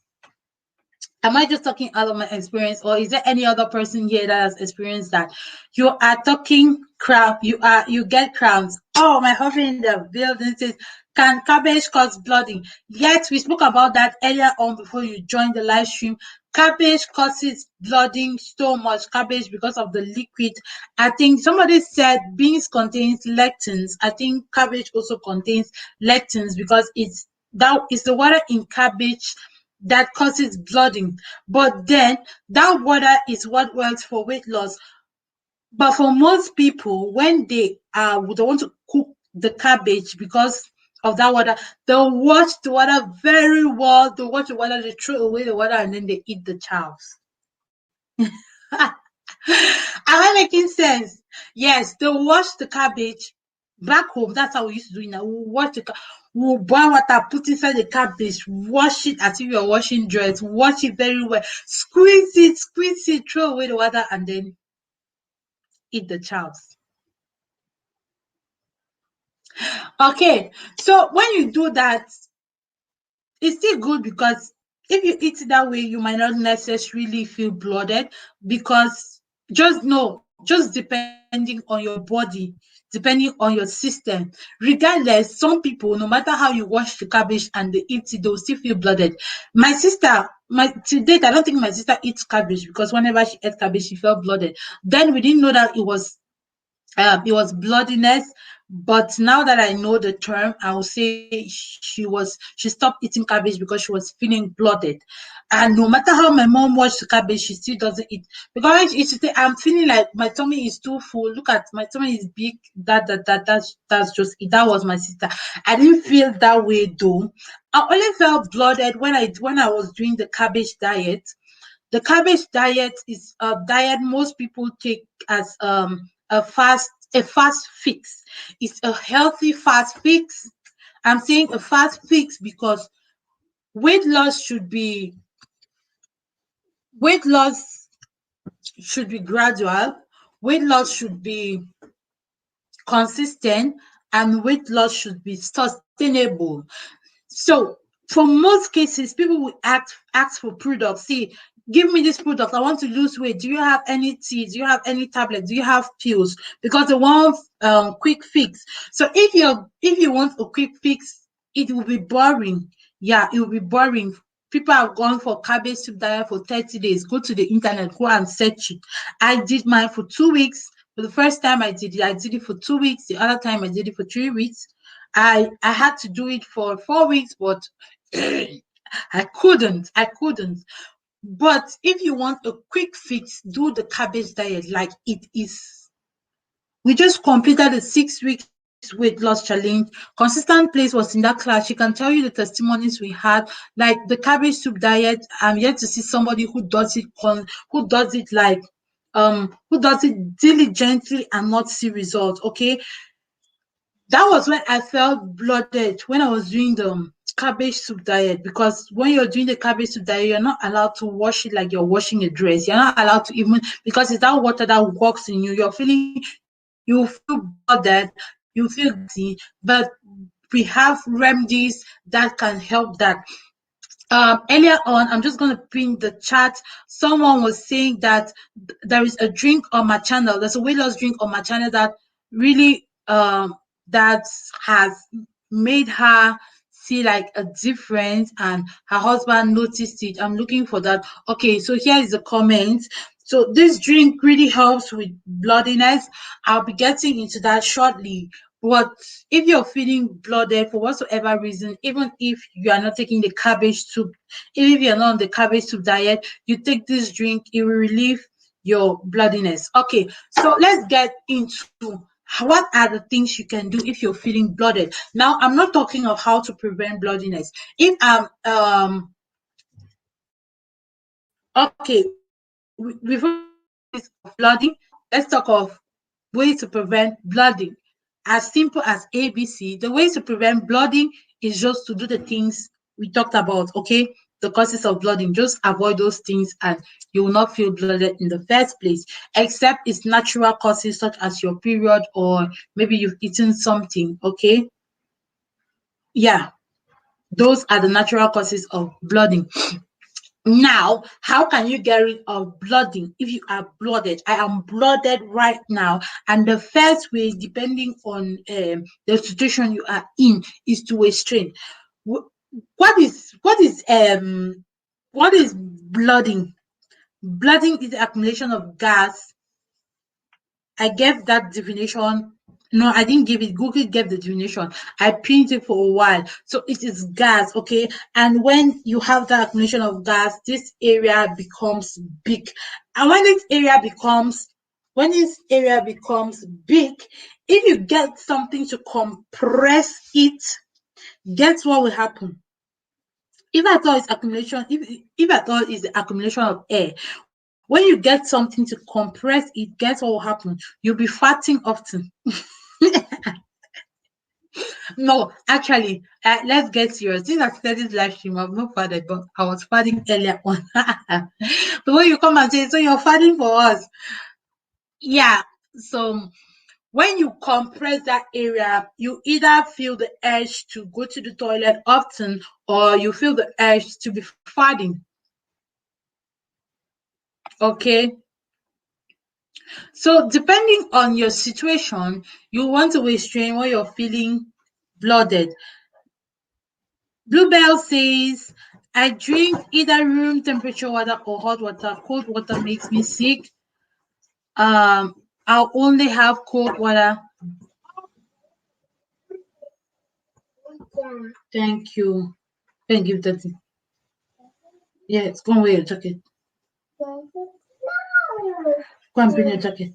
Am I just talking out of my experience, or is there any other person here that has experienced that? You are talking crap. You get cramps. Oh, my husband in the building says, "Can cabbage cause blooding?" Yes, we spoke about that earlier on before you joined the live stream. Cabbage causes blooding so much. Cabbage because of the liquid. I think somebody said beans contains lectins. I think cabbage also contains lectins because it's the water in cabbage that causes blooding. But then that water is what works for weight loss. But for most people, when they want to cook the cabbage because of that water, they'll wash the water very well. They wash the water, they throw away the water, and then they eat the chows. Am I making sense? Yes, they wash the cabbage. Back home, that's how we used to do it now. We'll boil water, put inside the cabbage, wash it as if you're washing dress, wash it very well, squeeze it, throw away the water, and then eat the chows. Okay, so when you do that, it's still good because if you eat it that way, you might not necessarily feel bloated, because just know, just depending on your body, depending on your system, regardless, some people, no matter how you wash the cabbage and they eat it, they'll still feel bloated. My sister, my to date, I don't think my sister eats cabbage, because whenever she ate cabbage, she felt bloated. Then we didn't know that it was bloodiness. But now that I know the term, I will say she stopped eating cabbage because she was feeling bloated. And no matter how my mom washed the cabbage, she still doesn't eat, because she say, I'm feeling like my tummy is too full. Look at my tummy is big. That's just it. That was my sister. I didn't feel that way though. I only felt bloated when I was doing the cabbage diet. The cabbage diet is a diet most people take as a fast fix. It's a healthy fast fix. I'm saying a fast fix because weight loss should be weight loss should be gradual. Weight loss should be consistent, and weight loss should be sustainable. So for most cases, people will ask for products. See, give me this product. I want to lose weight. Do you have any tea? Do you have any tablet? Do you have pills? Because they want quick fix. So if you want a quick fix, it will be boring. Yeah, it will be boring. People have gone for cabbage soup diet for 30 days. Go to the internet, go and search it. I did mine for 2 weeks. For the first time I did it for 2 weeks. The other time I did it for 3 weeks. I had to do it for 4 weeks, but I couldn't. I couldn't. But if you want a quick fix, do the cabbage diet like it is. We just completed the 6 weeks weight loss challenge. Consistent Place was in that class. She can tell you the testimonies we had. Like the cabbage soup diet, I'm yet to see somebody who does it diligently and not see results. Okay, that was when I felt bloated when I was doing the cabbage soup diet, because when you're doing the cabbage soup diet, you're not allowed to wash it like you're washing a dress. You're not allowed to even, because it's that water that works in you. You feel bothered, you feel gassy, but we have remedies that can help that. Earlier on, I'm just going to pin the chat. Someone was saying that there is a drink on my channel. There's a weight loss drink on my channel that really that has made her see like a difference, and her husband noticed it. I'm looking for that. Okay, so here is the comment. So this drink really helps with bloodiness. I'll be getting into that shortly. But if you're feeling bloated for whatsoever reason, even if you are not taking the cabbage soup, even if you're not on the cabbage soup diet, you take this drink, it will relieve your bloodiness. Okay, so let's get into what are the things you can do if you're feeling bloated. Now, I'm not talking of how to prevent bloodiness. If okay, we've already of blooding. Let's talk of ways to prevent blooding. As simple as ABC. The ways to prevent blooding is just to do the things we talked about, okay? The causes of blooding. Just avoid those things and you will not feel blooded in the first place, except it's natural causes such as your period, or maybe you've eaten something, okay? Yeah, those are the natural causes of blooding. Now, how can you get rid of blooding if you are blooded? I am blooded right now, and the first way, depending on the situation you are in, is to restrain. Wh- what is blooding? Blooding is the accumulation of gas. I gave that definition. No, I didn't give it. Google gave the definition. I pinned it for a while. So it is gas, okay? And when you have the accumulation of gas, this area becomes big. And when this area becomes big, if you get something to compress it, guess what will happen? If at all it's accumulation, if at all is the accumulation of air, when you get something to compress it, guess what will happen? You'll be farting often. No, actually, let's get serious. Since I started this live stream, I've not farted, but I was farting earlier on. But when you come and say, so you're farting for us, yeah. So when you compress that area, you either feel the urge to go to the toilet often or you feel the urge to be farting. Okay. So depending on your situation, you want to restrain when you're feeling bloated. Bluebell says, I drink either room temperature water or hot water. Cold water makes me sick. I'll only have cold water. Thank you. Thank you, Daddy. Yeah, it's go and wear your jacket. Go and bring your jacket.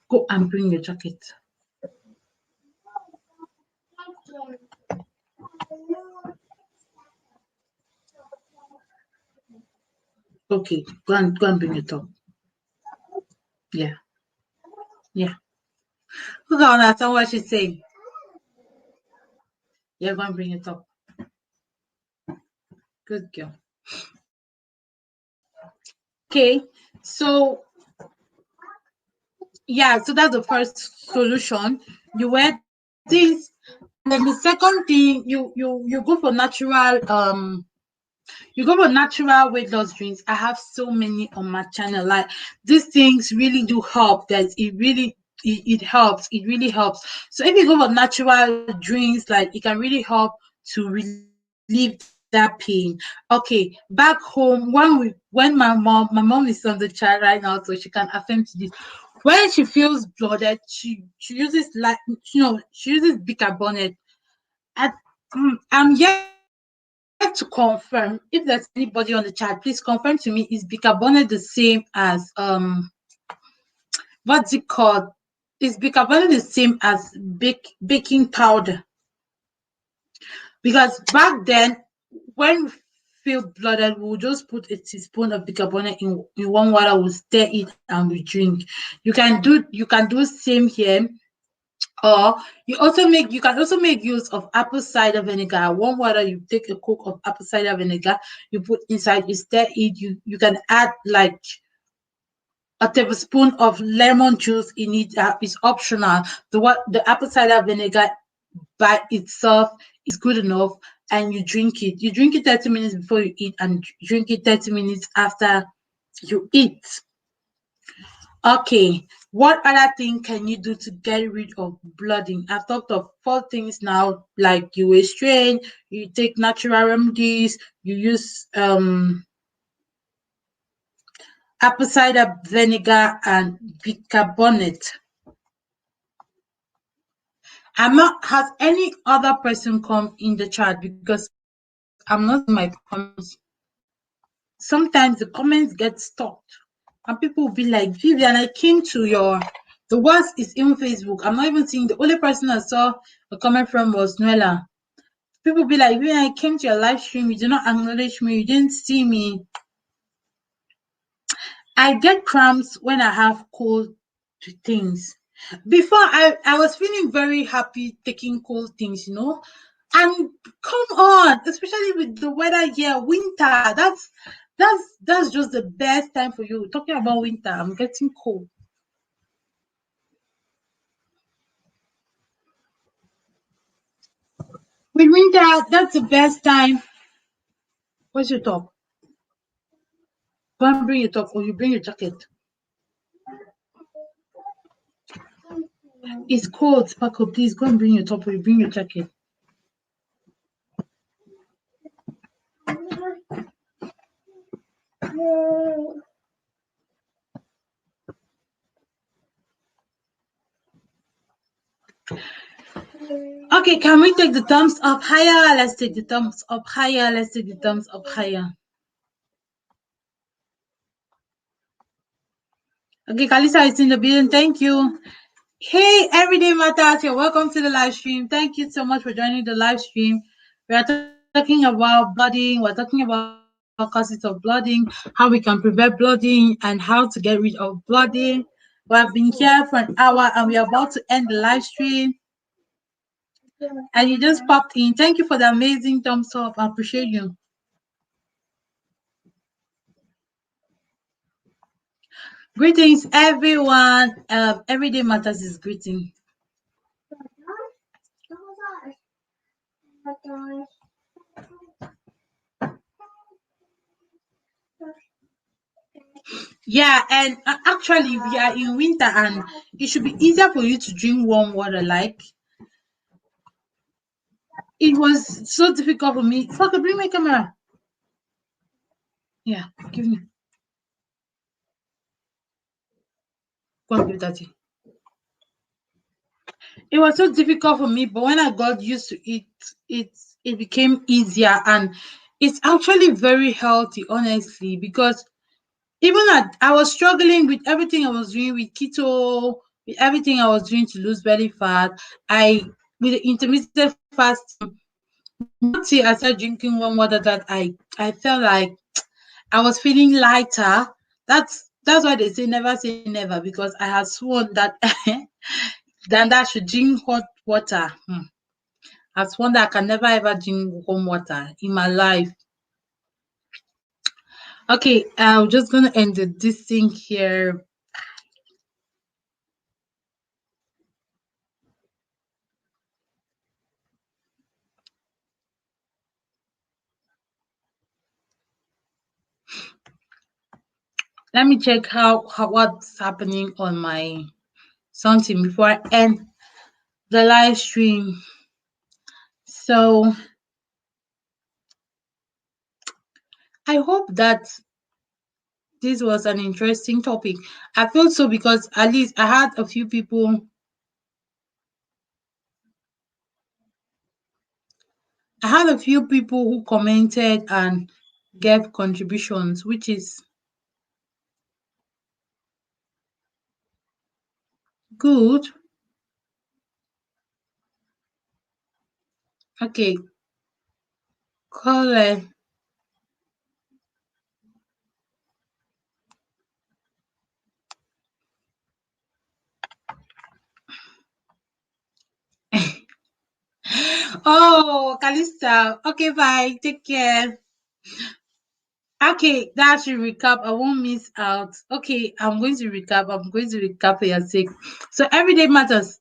Go and bring your jacket. Okay, go and bring your top. Yeah, yeah. Who can understand what she's saying? Yeah, go and bring your top. Good girl. Okay, so yeah, so that's the first solution. You wear this, and then the second thing, you go for natural you go for natural weight loss drinks. I have so many on my channel. Like these things really do help. That it helps. It really helps. So if you go for natural drinks, like it can really help to relieve that pain. Okay, back home when my mom is on the chat right now, so she can affirm to this. When she feels bloated, she uses like she uses bicarbonate. I, I'm yet to confirm if there's anybody on the chat. Please confirm to me, is bicarbonate the same as what's it called? Is bicarbonate the same as baking powder? Because back then, when we feel bloated, we'll just put a teaspoon of bicarbonate in warm water, we'll stir it and we drink. You can do same here. Or you can also make use of apple cider vinegar. Warm water, you take a coke of apple cider vinegar, you put inside, you stir it, you can add like a tablespoon of lemon juice in it. Is optional. The apple cider vinegar by itself is good enough, and you drink it. You drink it 30 minutes before you eat and drink it 30 minutes after you eat. Okay, what other thing can you do to get rid of blooding? I've talked of 4 things now, like you restrain, you take natural remedies, you use apple cider vinegar and bicarbonate. I'm not has any other person come in the chat because I'm not seeing my comments. Sometimes the comments get stuck and people will be like, Vivian, I came to the worst is in Facebook. I'm not even seeing. The only person I saw a comment from was Noella. People be like, Vivian, I came to your live stream. You did not acknowledge me. You didn't see me. I get cramps when I have cold things. Before I was feeling very happy taking cold things, And come on, especially with the weather here, winter. That's just the best time for you. Talking about winter, I'm getting cold. With winter, that's the best time. Where's your top? Go and bring your top, or you bring your jacket. It's cold, Sparkle. Please go and bring your top, or you bring your jacket. Okay, can we take the thumbs up higher? Let's take the thumbs up higher. Let's take the thumbs up higher. Okay, Kalisa is in the building. Thank you. Hey, Everyday Matters here. Welcome to the live stream. Thank you so much for joining the live stream. We are talking about blooding. We're talking about causes of blooding, how we can prevent blooding, and how to get rid of blooding. We have been here for an hour and we are about to end the live stream. And you just popped in. Thank you for the amazing thumbs up. I appreciate you. Greetings, everyone. Everyday matters is greeting. Yeah, and actually, we are in winter, and it should be easier for you to drink warm water. Like it was so difficult for me. Fuck, bring my camera. Yeah, give me. Go and give that to you. It was so difficult for me, but when I got used to it, it it became easier, and it's actually very healthy, honestly, because even I was struggling with everything I was doing with keto, with everything I was doing to lose belly fat. I with the intermittent fasting, not till I started drinking warm water that I felt like I was feeling lighter. That's why they say never say never, because I had sworn that then that I should drink hot water. I sworn that I can never ever drink warm water in my life. Okay, I'm just gonna end this thing here. Let me check how what's happening on my something before I end the live stream. So I hope that this was an interesting topic. I feel so because at least I had a few people who commented and gave contributions, which is good. Okay, call Oh, Calista. Okay, bye. Take care. Okay, that should recap. I won't miss out. Okay, I'm going to recap. I'm going to recap for your sake. So everyday matters.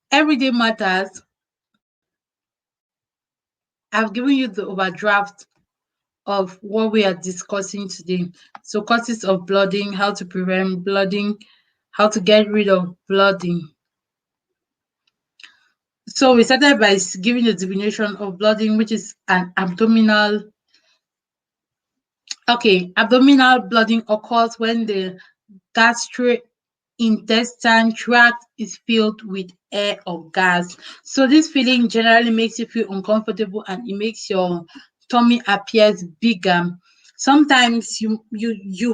Everyday matters. I've given you the overdraft of what we are discussing today. So causes of blooding, how to prevent blooding, how to get rid of blooding. So we started by giving the definition of blooding, which is an abdominal. Okay, abdominal blooding occurs when the gastrointestinal tract is filled with air or gas. So this feeling generally makes you feel uncomfortable, and it makes your tummy appears bigger. Sometimes you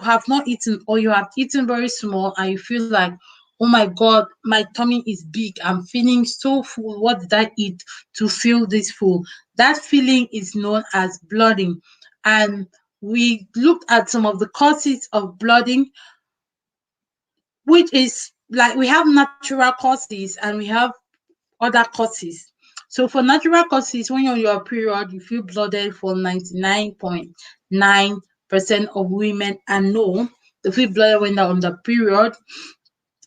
have not eaten, or you have eaten very small, and you feel like, oh my god, my tummy is big. I'm feeling so full. What did I eat to feel this full? That feeling is known as blooding. And we looked at some of the causes of blooding, which is like we have natural causes and we have other causes. So for natural causes, when you're on your period, you feel bloated for 99.9% of women, and no, they feel bloated when they're on the period.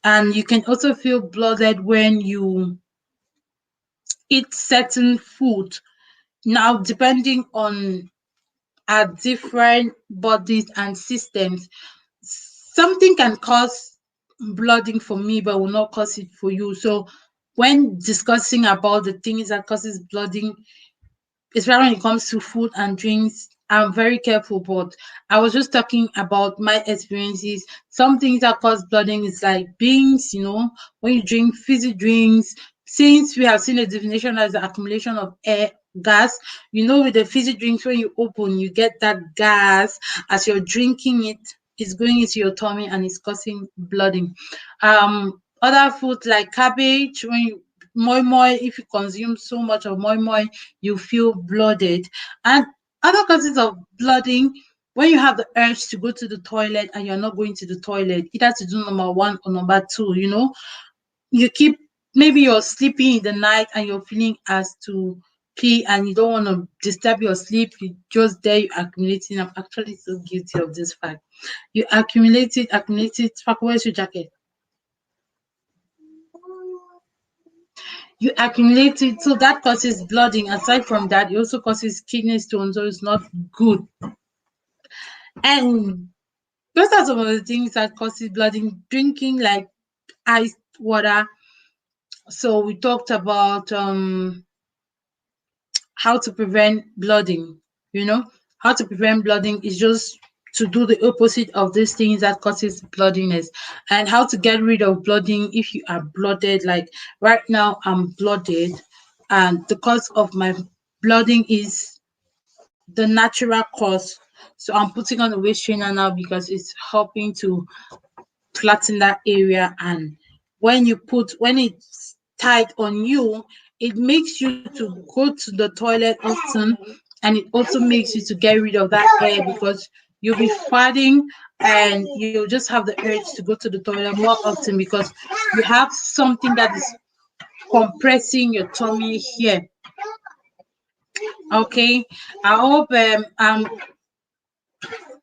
And you can also feel bloated when you eat certain food. Now, depending on our different bodies and systems, something can cause blooding for me but will not cause it for you. So when discussing about the things that causes blooding, especially when it comes to food and drinks, I'm very careful. But I was just talking about my experiences. Some things that cause blooding is like beans, when you drink fizzy drinks. Since we have seen a definition as the accumulation of air gas, with the fizzy drinks, when you open, you get that gas as you're drinking it. It's going into your tummy and it's causing blooding. Other food like cabbage, when you moi moi, if you consume so much of moi moi, you feel bloated. And other causes of blooding, when you have the urge to go to the toilet and you're not going to the toilet, either to do number one or number two, you keep, maybe you're sleeping in the night and you're feeling as to pee and you don't want to disturb your sleep, you just there, you accumulating. I'm actually so guilty of this fact. You accumulate it. Fuck, where's your jacket? You accumulate it, so that causes blooding. Aside from that, it also causes kidney stones, so it's not good. And those are some of the things that causes blooding. Drinking like iced water. So we talked about how to prevent blooding. You know, how to prevent blooding is just to do the opposite of these things that causes bloodiness, and how to get rid of blooding if you are blooded. Like right now, I'm blooded, and the cause of my blooding is the natural cause. So I'm putting on a waist trainer now because it's helping to flatten that area. And when it's tight on you, it makes you to go to the toilet often, and it also makes you to get rid of that air because you'll be farting and you'll just have the urge to go to the toilet more often because you have something that is compressing your tummy here. Okay, I hope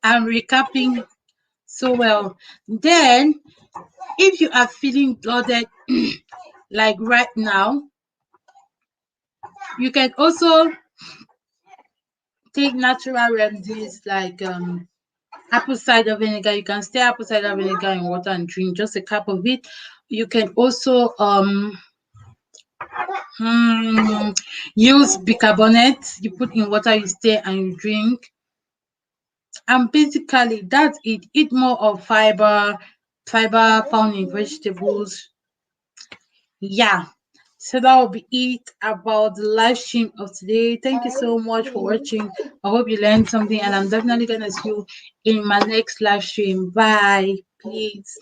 I'm recapping so well. Then, if you are feeling bloated like right now, you can also take natural remedies like apple cider vinegar. You can stir apple cider vinegar in water and drink just a cup of it. You can also hmm, use bicarbonate. You put in water, you stir and you drink. And basically that's it. Eat more of fiber found in vegetables. Yeah. So that will be it about the live stream of today. Thank you so much for watching. I hope you learned something, and I'm definitely gonna see you in my next live stream. Bye. Peace.